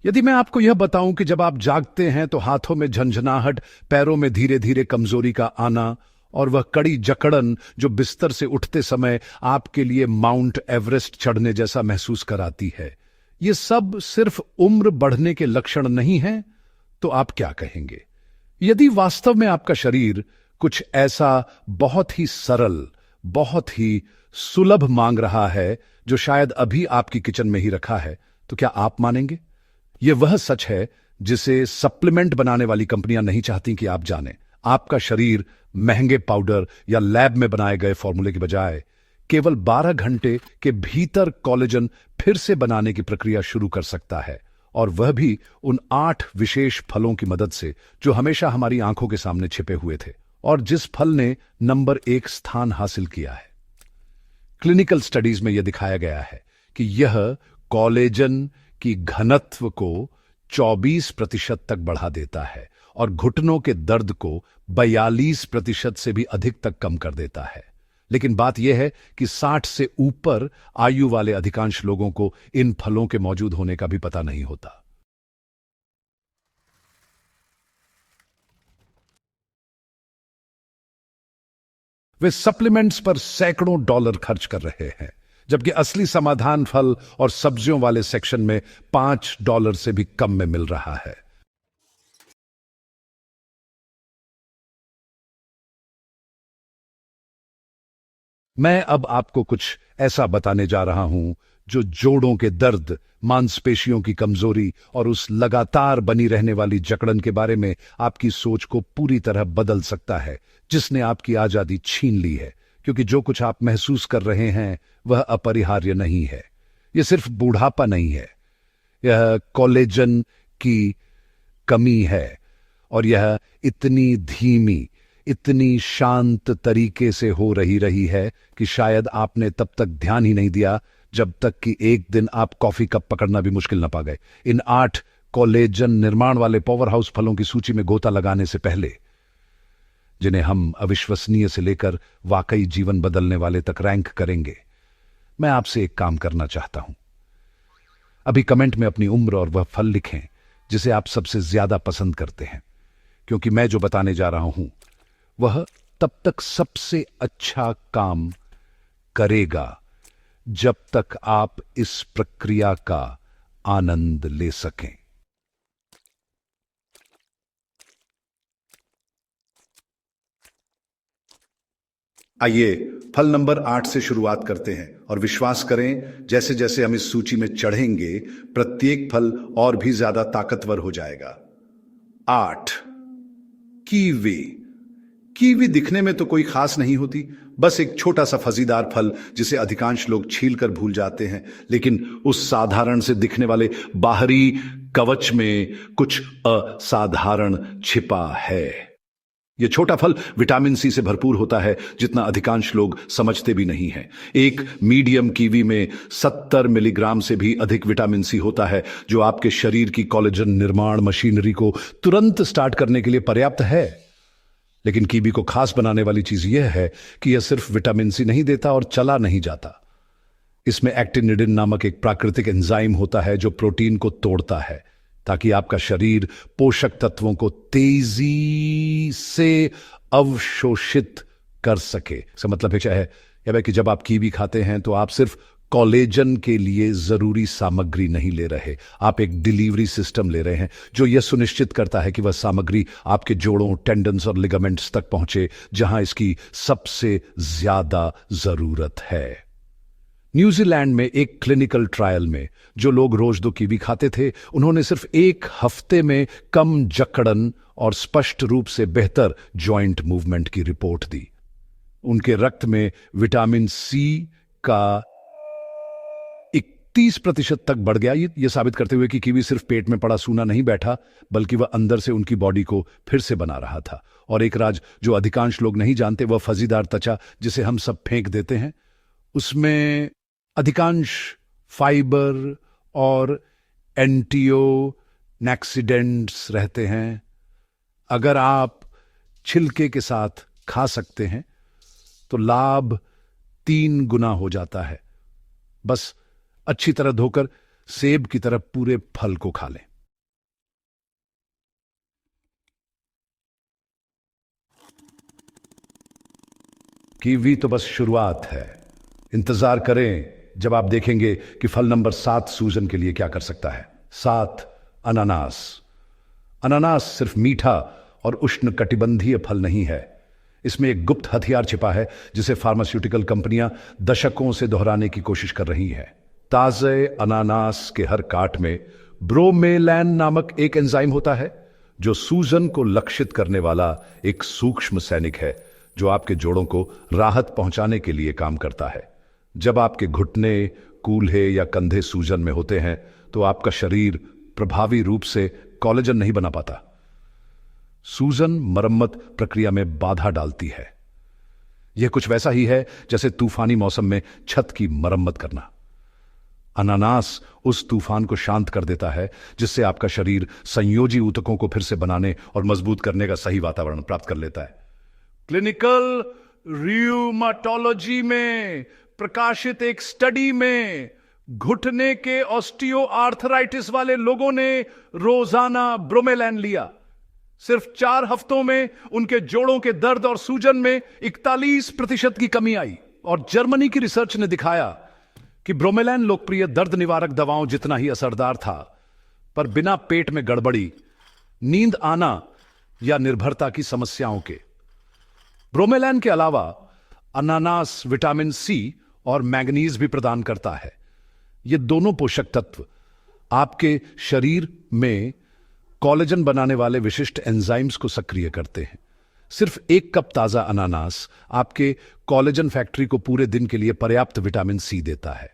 यदि मैं आपको यह बताऊं कि जब आप जागते हैं तो हाथों में झंझनाहट, पैरों में धीरे धीरे कमजोरी का आना और वह कड़ी जकड़न जो बिस्तर से उठते समय आपके लिए माउंट एवरेस्ट चढ़ने जैसा महसूस कराती है, ये सब सिर्फ उम्र बढ़ने के लक्षण नहीं हैं, तो आप क्या कहेंगे? यदि वास्तव में आपका शरीर कुछ ऐसा बहुत ही सरल, बहुत ही सुलभ मांग रहा है जो शायद अभी आपकी किचन में ही रखा है, तो क्या आप मानेंगे? यह वह सच है जिसे सप्लीमेंट बनाने वाली कंपनियां नहीं चाहती कि आप जानें। आपका शरीर महंगे पाउडर या लैब में बनाए गए फॉर्मूले के बजाय केवल 12 घंटे के भीतर कोलेजन फिर से बनाने की प्रक्रिया शुरू कर सकता है, और वह भी उन 8 विशेष फलों की मदद से जो हमेशा हमारी आंखों के सामने छिपे हुए थे और जिस फल ने नंबर 1 स्थान हासिल किया है। क्लिनिकल स्टडीज में यह दिखाया गया है कि यह कोलेजन की घनत्व को 24% तक बढ़ा देता है और घुटनों के दर्द को 42% से भी अधिक तक कम कर देता है। लेकिन बात यह है कि 60 से ऊपर आयु वाले अधिकांश लोगों को इन फलों के मौजूद होने का भी पता नहीं होता। वे सप्लीमेंट्स पर सैकड़ों डॉलर खर्च कर रहे हैं, जबकि असली समाधान फल और सब्जियों वाले सेक्शन में $5 से भी कम में मिल रहा है। मैं अब आपको कुछ ऐसा बताने जा रहा हूं जो जोड़ों के दर्द, मांसपेशियों की कमजोरी और उस लगातार बनी रहने वाली जकड़न के बारे में आपकी सोच को पूरी तरह बदल सकता है, जिसने आपकी आजादी छीन ली है। क्योंकि जो कुछ आप महसूस कर रहे हैं वह अपरिहार्य नहीं है। यह सिर्फ बूढ़ापा नहीं है, यह कोलेजन की कमी है, और यह इतनी धीमी, इतनी शांत तरीके से हो रही है कि शायद आपने तब तक ध्यान ही नहीं दिया, जब तक कि एक दिन आप कॉफी कप पकड़ना भी मुश्किल न पा गए। इन 8 कोलेजन निर्माण वाले पावर हाउस फलों की सूची में गोता लगाने से पहले, जिन्हें हम अविश्वसनीय से लेकर वाकई जीवन बदलने वाले तक रैंक करेंगे, मैं आपसे एक काम करना चाहता हूं। अभी कमेंट में अपनी उम्र और वह फल लिखें जिसे आप सबसे ज्यादा पसंद करते हैं, क्योंकि मैं जो बताने जा रहा हूं वह तब तक सबसे अच्छा काम करेगा जब तक आप इस प्रक्रिया का आनंद ले सकें। आइए फल नंबर 8 से शुरुआत करते हैं, और विश्वास करें, जैसे जैसे हम इस सूची में चढ़ेंगे प्रत्येक फल और भी ज्यादा ताकतवर हो जाएगा। 8, कीवी। कीवी दिखने में तो कोई खास नहीं होती, बस एक छोटा सा फजीदार फल जिसे अधिकांश लोग छील कर भूल जाते हैं। लेकिन उस साधारण से दिखने वाले बाहरी कवच में कुछ असाधारण छिपा है। यह छोटा फल विटामिन सी से भरपूर होता है, जितना अधिकांश लोग समझते भी नहीं हैं। एक मीडियम कीवी में 70 मिलीग्राम से भी अधिक विटामिन सी होता है, जो आपके शरीर की कोलेजन निर्माण मशीनरी को तुरंत स्टार्ट करने के लिए पर्याप्त है। लेकिन कीवी को खास बनाने वाली चीज यह है कि यह सिर्फ विटामिन सी नहीं देता और चला नहीं जाता। इसमें एक्टिनिडिन नामक एक प्राकृतिक एंजाइम होता है जो प्रोटीन को तोड़ता है, ताकि आपका शरीर पोषक तत्वों को तेजी से अवशोषित कर सके। इसका मतलब है कि जब आप कीवी खाते हैं तो आप सिर्फ कोलेजन के लिए जरूरी सामग्री नहीं ले रहे, आप एक डिलीवरी सिस्टम ले रहे हैं जो यह सुनिश्चित करता है कि वह सामग्री आपके जोड़ों, टेंडन्स और लिगामेंट्स तक पहुंचे, जहां इसकी सबसे ज्यादा जरूरत है। न्यूजीलैंड में एक क्लिनिकल ट्रायल में जो लोग रोज 2 कीवी खाते थे, उन्होंने सिर्फ 1 हफ्ते में कम जकड़न और स्पष्ट रूप से बेहतर जॉइंट मूवमेंट की रिपोर्ट दी। उनके रक्त में विटामिन सी का 31% तक बढ़ गया, ये साबित करते हुए कि कीवी सिर्फ पेट में पड़ा सूना नहीं बैठा, बल्कि वह अंदर से उनकी बॉडी को फिर से बना रहा था। और एक राज जो अधिकांश लोग नहीं जानते, वह फजीदार त्वचा जिसे हम सब फेंक देते हैं, उसमें अधिकांश फाइबर और एंटीओक्सीडेंट्स रहते हैं। अगर आप छिलके के साथ खा सकते हैं तो लाभ 3 गुना हो जाता है। बस अच्छी तरह धोकर सेब की तरह पूरे फल को खा लें। कीवी तो बस शुरुआत है। इंतजार करें जब आप देखेंगे कि फल नंबर 7 सूजन के लिए क्या कर सकता है। 7, अनानास। अनानास सिर्फ मीठा और उष्ण कटिबंधीय फल नहीं है, इसमें एक गुप्त हथियार छिपा है जिसे फार्मास्यूटिकल कंपनियां दशकों से दोहराने की कोशिश कर रही हैं। ताजे अनानास के हर काट में ब्रोमेलैन नामक एक एंजाइम होता है जो सूजन को लक्षित करने वाला एक सूक्ष्म सैनिक है जो आपके जोड़ों को राहत पहुंचाने के लिए काम करता है। जब आपके घुटने, कूल्हे या कंधे सूजन में होते हैं तो आपका शरीर प्रभावी रूप से कोलेजन नहीं बना पाता। सूजन मरम्मत प्रक्रिया में बाधा डालती है। यह कुछ वैसा ही है जैसे तूफानी मौसम में छत की मरम्मत करना। अनानास उस तूफान को शांत कर देता है जिससे आपका शरीर संयोजी ऊतकों को फिर से बनाने और मजबूत करने का सही वातावरण प्राप्त कर लेता है। क्लिनिकल रियूमाटोलॉजी में प्रकाशित एक स्टडी में घुटने के ऑस्टियोआर्थराइटिस वाले लोगों ने रोजाना ब्रोमेलैन लिया। सिर्फ 4 हफ्तों में उनके जोड़ों के दर्द और सूजन में 41% की कमी आई। और जर्मनी की रिसर्च ने दिखाया कि ब्रोमेलैन लोकप्रिय दर्द निवारक दवाओं जितना ही असरदार था, पर बिना पेट में गड़बड़ी, नींद आना या निर्भरता की समस्याओं के। ब्रोमेलैन के अलावा अनानास विटामिन सी और मैग्नीज भी प्रदान करता है। ये दोनों पोषक तत्व आपके शरीर में कोलेजन बनाने वाले विशिष्ट एंजाइम्स को सक्रिय करते हैं। सिर्फ 1 कप ताजा अनानास आपके कोलेजन फैक्ट्री को पूरे दिन के लिए पर्याप्त विटामिन सी देता है,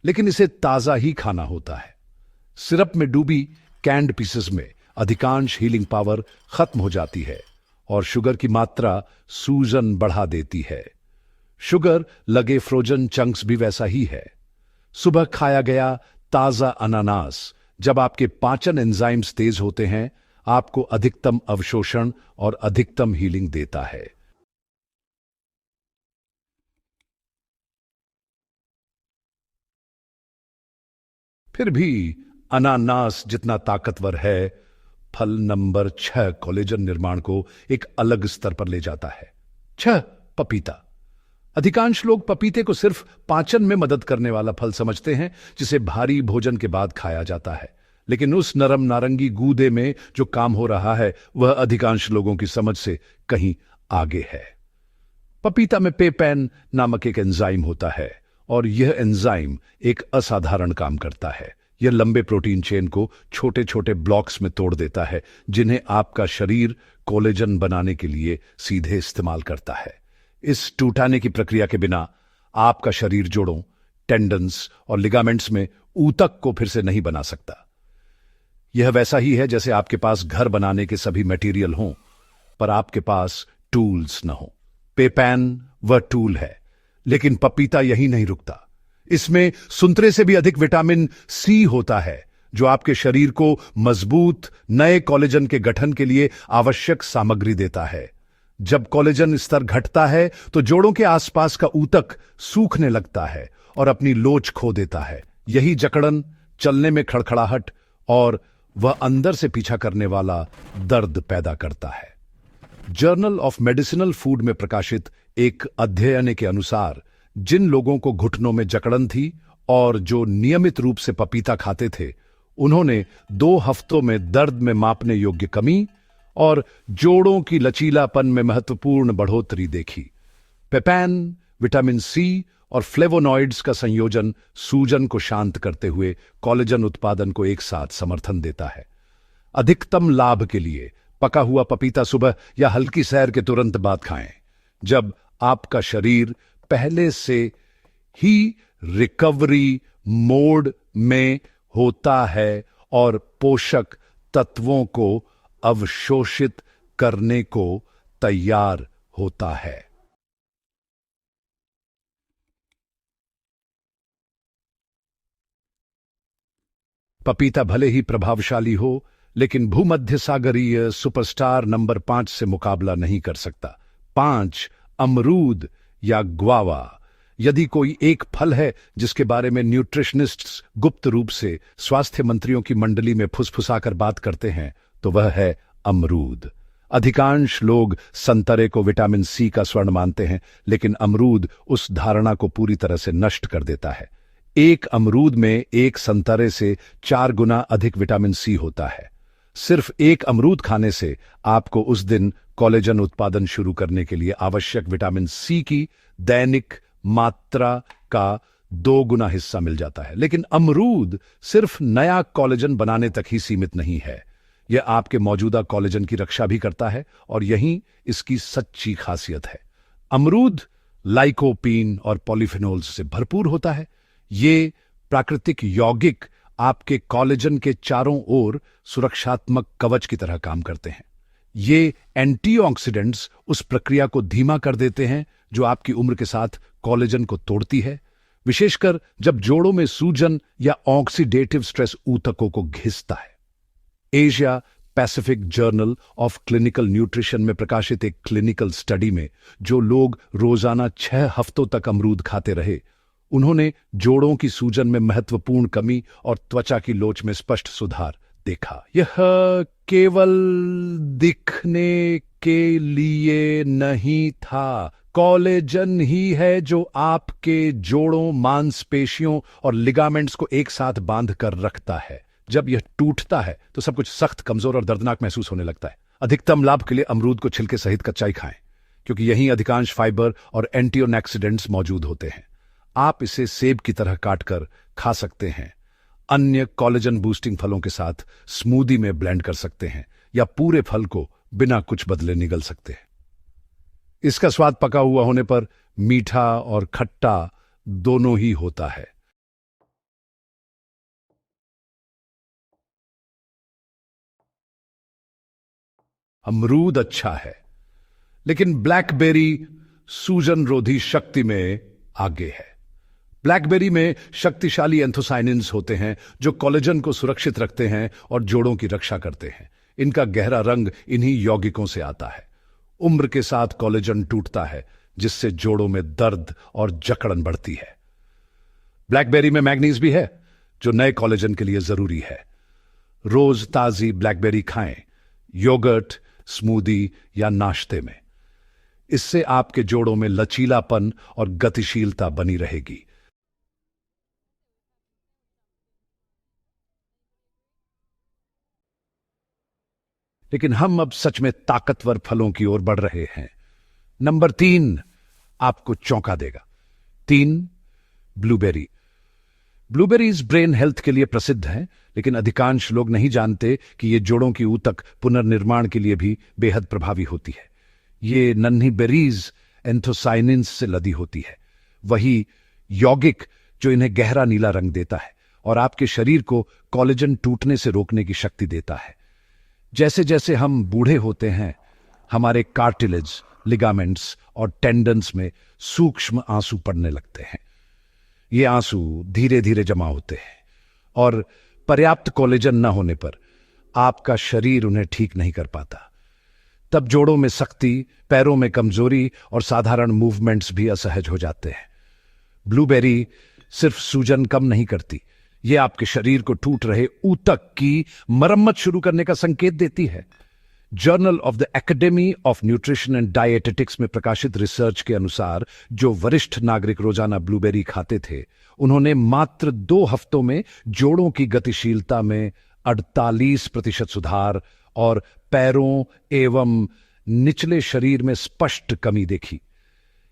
लेकिन इसे ताजा ही खाना होता है। सिरप में डूबी कैंड पीसेस में अधिकांश हीलिंग पावर खत्म हो जाती है और शुगर की मात्रा सूजन बढ़ा देती है। शुगर लगे फ्रोजन चंक्स भी वैसा ही है। सुबह खाया गया ताजा अनानास जब आपके पाचन एंजाइम्स तेज होते हैं, आपको अधिकतम अवशोषण और अधिकतम हीलिंग देता है। फिर भी अनानास जितना ताकतवर है, फल नंबर 6 कोलेजन निर्माण को एक अलग स्तर पर ले जाता है। 6, पपीता। अधिकांश लोग पपीते को सिर्फ पाचन में मदद करने वाला फल समझते हैं जिसे भारी भोजन के बाद खाया जाता है, लेकिन उस नरम नारंगी गूदे में जो काम हो रहा है वह अधिकांश लोगों की समझ से कहीं आगे है। पपीता में पेपैन नामक एक एंजाइम होता है और यह एंजाइम एक असाधारण काम करता है। यह लंबे प्रोटीन चेन को छोटे छोटे ब्लॉक्स में तोड़ देता है जिन्हें आपका शरीर कोलेजन बनाने के लिए सीधे इस्तेमाल करता है। इस टूटाने की प्रक्रिया के बिना आपका शरीर जोड़ों, टेंडन्स और लिगामेंट्स में ऊतक को फिर से नहीं बना सकता। यह वैसा ही है जैसे आपके पास घर बनाने के सभी मटेरियल हों पर आपके पास टूल्स न हो। पेपैन वह टूल है, लेकिन पपीता यही नहीं रुकता। इसमें संतरे से भी अधिक विटामिन सी होता है जो आपके शरीर को मजबूत नए कोलेजन के गठन के लिए आवश्यक सामग्री देता है। जब कोलेजन स्तर घटता है तो जोड़ों के आसपास का ऊतक सूखने लगता है और अपनी लोच खो देता है। यही जकड़न, चलने में खड़खड़ाहट और वह अंदर से पीछा करने वाला दर्द पैदा करता है। जर्नल ऑफ मेडिसिनल फूड में प्रकाशित एक अध्ययन के अनुसार जिन लोगों को घुटनों में जकड़न थी और जो नियमित रूप से पपीता खाते थे, उन्होंने 2 हफ्तों में दर्द में मापने योग्य कमी और जोड़ों की लचीलापन में महत्वपूर्ण बढ़ोतरी देखी। पेपैन, विटामिन सी और फ्लेवोनॉइड्स का संयोजन सूजन को शांत करते हुए कोलेजन उत्पादन को एक साथ समर्थन देता है। अधिकतम लाभ के लिए पका हुआ पपीता सुबह या हल्की सैर के तुरंत बाद खाएं, जब आपका शरीर पहले से ही रिकवरी मोड में होता है और पोषक तत्वों को अवशोषित करने को तैयार होता है। पपीता भले ही प्रभावशाली हो, लेकिन भूमध्य सागरीय सुपरस्टार नंबर 5 से मुकाबला नहीं कर सकता। 5, अमरूद या ग्वावा। यदि कोई एक फल है जिसके बारे में न्यूट्रिशनिस्ट्स गुप्त रूप से स्वास्थ्य मंत्रियों की मंडली में फुसफुसाकर बात करते हैं तो वह है अमरूद। अधिकांश लोग संतरे को विटामिन सी का स्वर्ण मानते हैं, लेकिन अमरूद उस धारणा को पूरी तरह से नष्ट कर देता है। एक अमरूद में एक संतरे से 4 गुना अधिक विटामिन सी होता है। सिर्फ एक अमरूद खाने से आपको उस दिन कोलेजन उत्पादन शुरू करने के लिए आवश्यक विटामिन सी की दैनिक मात्रा का 2 गुना हिस्सा मिल जाता है। लेकिन अमरूद सिर्फ नया कोलेजन बनाने तक ही सीमित नहीं है, यह आपके मौजूदा कोलेजन की रक्षा भी करता है, और यही इसकी सच्ची खासियत है। अमरूद लाइकोपीन और पॉलीफिनोल्स से भरपूर होता है। ये प्राकृतिक यौगिक आपके कोलेजन के चारों ओर सुरक्षात्मक कवच की तरह काम करते हैं। ये एंटीऑक्सीडेंट्स उस प्रक्रिया को धीमा कर देते हैं जो आपकी उम्र के साथ कोलेजन को तोड़ती है, विशेषकर जब जोड़ों में सूजन या ऑक्सीडेटिव स्ट्रेस ऊतकों को घिसता है। Asia Pacific journal of clinical nutrition में प्रकाशित एक क्लिनिकल स्टडी में जो लोग रोजाना 6 हफ्तों तक अमरूद खाते रहे, उन्होंने जोड़ों की सूजन में महत्वपूर्ण कमी और त्वचा की लोच में स्पष्ट सुधार देखा। यह केवल दिखने के लिए नहीं था, कोलेजन ही है जो आपके जोड़ों, मांसपेशियों और लिगामेंट्स को एक साथ बांध कर रखता है। जब यह टूटता है तो सब कुछ सख्त, कमजोर और दर्दनाक महसूस होने लगता है। अधिकतम लाभ के लिए अमरूद को छिलके सहित कच्चा ही खाएं, क्योंकि यहीं अधिकांश फाइबर और एंटीऑक्सीडेंट्स मौजूद होते हैं। आप इसे सेब की तरह काटकर खा सकते हैं, अन्य कोलेजन बूस्टिंग फलों के साथ स्मूदी में ब्लेंड कर सकते हैं, या पूरे फल को बिना कुछ बदले निगल सकते हैं। इसका स्वाद पका हुआ होने पर मीठा और खट्टा दोनों ही होता है। अमरूद अच्छा है, लेकिन ब्लैकबेरी सूजन रोधी शक्ति में आगे है। ब्लैकबेरी में शक्तिशाली एंथोसाइनिन्स होते हैं जो कोलेजन को सुरक्षित रखते हैं और जोड़ों की रक्षा करते हैं। इनका गहरा रंग इन्हीं यौगिकों से आता है। उम्र के साथ कोलेजन टूटता है, जिससे जोड़ों में दर्द और जकड़न बढ़ती है। ब्लैकबेरी में मैग्नीज भी है, जो नए कोलेजन के लिए जरूरी है। रोज ताजी ब्लैकबेरी खाएं, योगर्ट, स्मूदी या नाश्ते में। इससे आपके जोड़ों में लचीलापन और गतिशीलता बनी रहेगी। लेकिन हम अब सच में ताकतवर फलों की ओर बढ़ रहे हैं। नंबर 3 आपको चौंका देगा। 3 ब्लूबेरी। ब्लूबेरीज ब्रेन हेल्थ के लिए प्रसिद्ध हैं, लेकिन अधिकांश लोग नहीं जानते कि ये जोड़ों की ऊतक पुनर्निर्माण के लिए भी बेहद प्रभावी होती है। ये नन्ही बेरीज एंथोसाइनिन्स से लदी होती है, वही यौगिक जो इन्हें गहरा नीला रंग देता है और आपके शरीर को कोलेजन टूटने से रोकने की शक्ति देता है। जैसे जैसे हम बूढ़े होते हैं, हमारे कार्टिलेज, लिगामेंट्स और टेंडन्स में सूक्ष्म आंसू पड़ने लगते हैं। ये आंसू धीरे धीरे जमा होते हैं, और पर्याप्त कोलेजन न होने पर आपका शरीर उन्हें ठीक नहीं कर पाता। तब जोड़ों में सख्ती, पैरों में कमजोरी और साधारण मूवमेंट्स भी असहज हो जाते हैं। ब्लूबेरी सिर्फ सूजन कम नहीं करती, यह आपके शरीर को टूट रहे ऊतक की मरम्मत शुरू करने का संकेत देती है। Journal of the academy of nutrition and dietetics में प्रकाशित रिसर्च के अनुसार जो वरिष्ठ नागरिक रोजाना ब्लूबेरी खाते थे, उन्होंने मात्र 2 हफ्तों में जोड़ों की गतिशीलता में 48% सुधार और पैरों एवं निचले शरीर में स्पष्ट कमी देखी।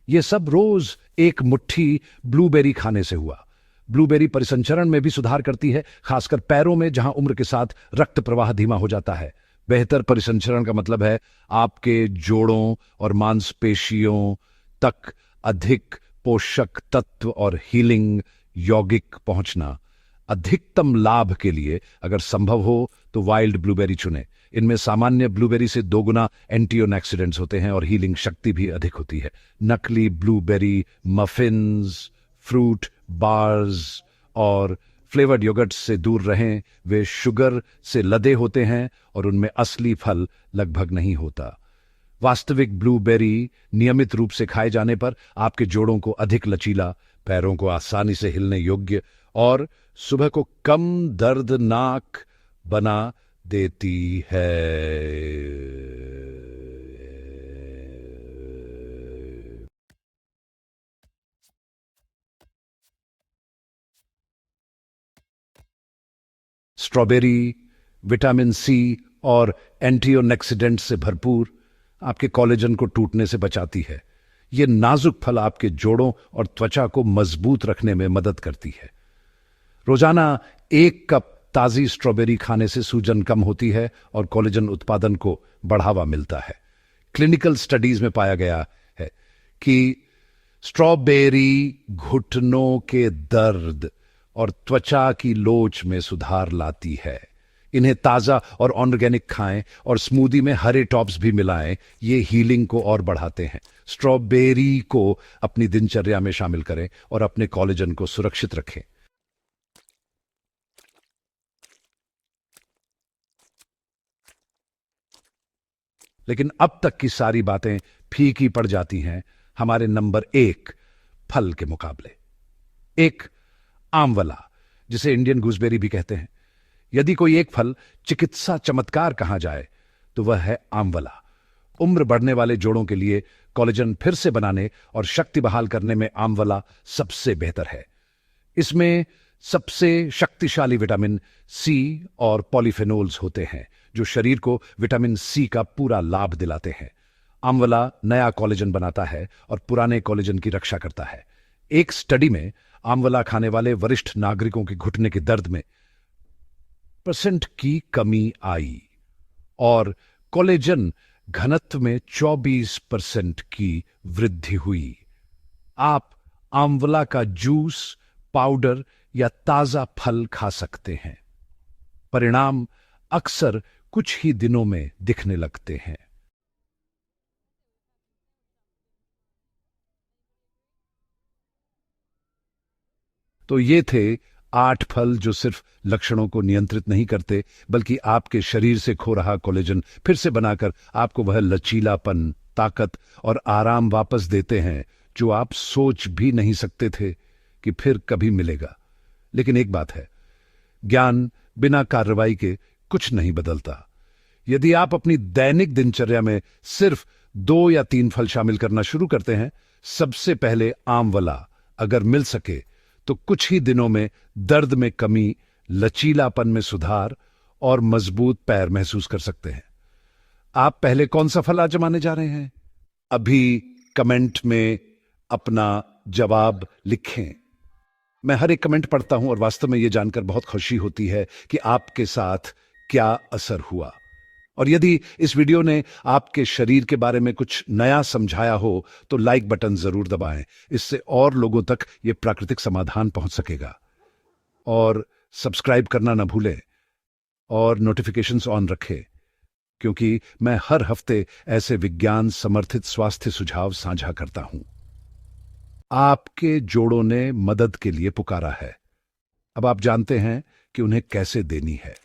यह सब रोज एक मुट्ठी ब्लूबेरी खाने से हुआ। ब्लूबेरी परिसंचरण में भी सुधार करती है, खासकर पैरों में, जहां उम्र के साथ रक्त प्रवाह धीमा हो जाता है। बेहतर परिसंचरण का मतलब है आपके जोड़ों और मांसपेशियों तक अधिक पोषक तत्व और हीलिंग यौगिक पहुंचना। अधिकतम लाभ के लिए अगर संभव हो तो वाइल्ड ब्लूबेरी चुनें। इनमें सामान्य ब्लूबेरी से 2 गुना एंटीऑक्सीडेंट्स होते हैं और हीलिंग शक्ति भी अधिक होती है। नकली ब्लूबेरी मफिन्स, फ्रूट बार्स और फ्लेवर्ड योगर्ट से दूर रहें। वे शुगर से लदे होते हैं और उनमें असली फल लगभग नहीं होता। वास्तविक ब्लूबेरी नियमित रूप से खाए जाने पर आपके जोड़ों को अधिक लचीला, पैरों को आसानी से हिलने योग्य और सुबह को कम दर्दनाक बना देती है। स्ट्रॉबेरी विटामिन सी और एंटीऑक्सीडेंट से भरपूर आपके कोलेजन को टूटने से बचाती है। ये नाजुक फल आपके जोड़ों और त्वचा को मजबूत रखने में मदद करती है। रोजाना 1 कप ताजी स्ट्रॉबेरी खाने से सूजन कम होती है और कोलेजन उत्पादन को बढ़ावा मिलता है। क्लिनिकल स्टडीज में पाया गया है कि स्ट्रॉबेरी घुटनों के दर्द और त्वचा की लोच में सुधार लाती है। इन्हें ताजा और ऑर्गेनिक खाएं और स्मूदी में हरे टॉप्स भी मिलाएं, ये हीलिंग को और बढ़ाते हैं। स्ट्रॉबेरी को अपनी दिनचर्या में शामिल करें और अपने कोलेजन को सुरक्षित रखें। लेकिन अब तक की सारी बातें फीकी पड़ जाती हैं हमारे नंबर 1 फल के मुकाबले। एक आंवला, जिसे इंडियन गूसबेरी भी कहते हैं। यदि कोई एक फल चिकित्सा चमत्कार कहा जाए तो वह है आंवला। उम्र बढ़ने वाले जोड़ों के लिए कोलेजन फिर से बनाने और शक्ति बहाल करने में आंवला सबसे बेहतर है। इसमें सबसे शक्तिशाली विटामिन सी और पॉलीफेनोल्स होते हैं जो शरीर को विटामिन सी का पूरा लाभ दिलाते हैं। आंवला नया कोलेजन बनाता है और पुराने कोलेजन की रक्षा करता है। एक स्टडी में आंवला खाने वाले वरिष्ठ नागरिकों के घुटने के दर्द में % की कमी आई और कोलेजन घनत्व में 24% की वृद्धि हुई। आप आंवला का जूस, पाउडर या ताजा फल खा सकते हैं। परिणाम अक्सर कुछ ही दिनों में दिखने लगते हैं। तो ये थे 8 फल जो सिर्फ लक्षणों को नियंत्रित नहीं करते बल्कि आपके शरीर से खो रहा कोलेजन फिर से बनाकर आपको वह लचीलापन, ताकत और आराम वापस देते हैं जो आप सोच भी नहीं सकते थे कि फिर कभी मिलेगा। लेकिन एक बात है, ज्ञान बिना कार्रवाई के कुछ नहीं बदलता। यदि आप अपनी दैनिक दिनचर्या में सिर्फ 2 या 3 फल शामिल करना शुरू करते हैं, सबसे पहले आंवला, अगर मिल सके तो कुछ ही दिनों में दर्द में कमी, लचीलापन में सुधार और मजबूत पैर महसूस कर सकते हैं। आप पहले कौन सा फल आजमाने जा रहे हैं? अभी कमेंट में अपना जवाब लिखें। मैं हर एक कमेंट पढ़ता हूं और वास्तव में यह जानकर बहुत खुशी होती है कि आपके साथ क्या असर हुआ। और यदि इस वीडियो ने आपके शरीर के बारे में कुछ नया समझाया हो तो लाइक बटन जरूर दबाएं। इससे और लोगों तक यह प्राकृतिक समाधान पहुंच सकेगा। और सब्सक्राइब करना ना भूलें और नोटिफिकेशंस ऑन रखें, क्योंकि मैं हर हफ्ते ऐसे विज्ञान समर्थित स्वास्थ्य सुझाव साझा करता हूं। आपके जोड़ों ने मदद के लिए पुकारा है। अब आप जानते हैं कि उन्हें कैसे देनी है।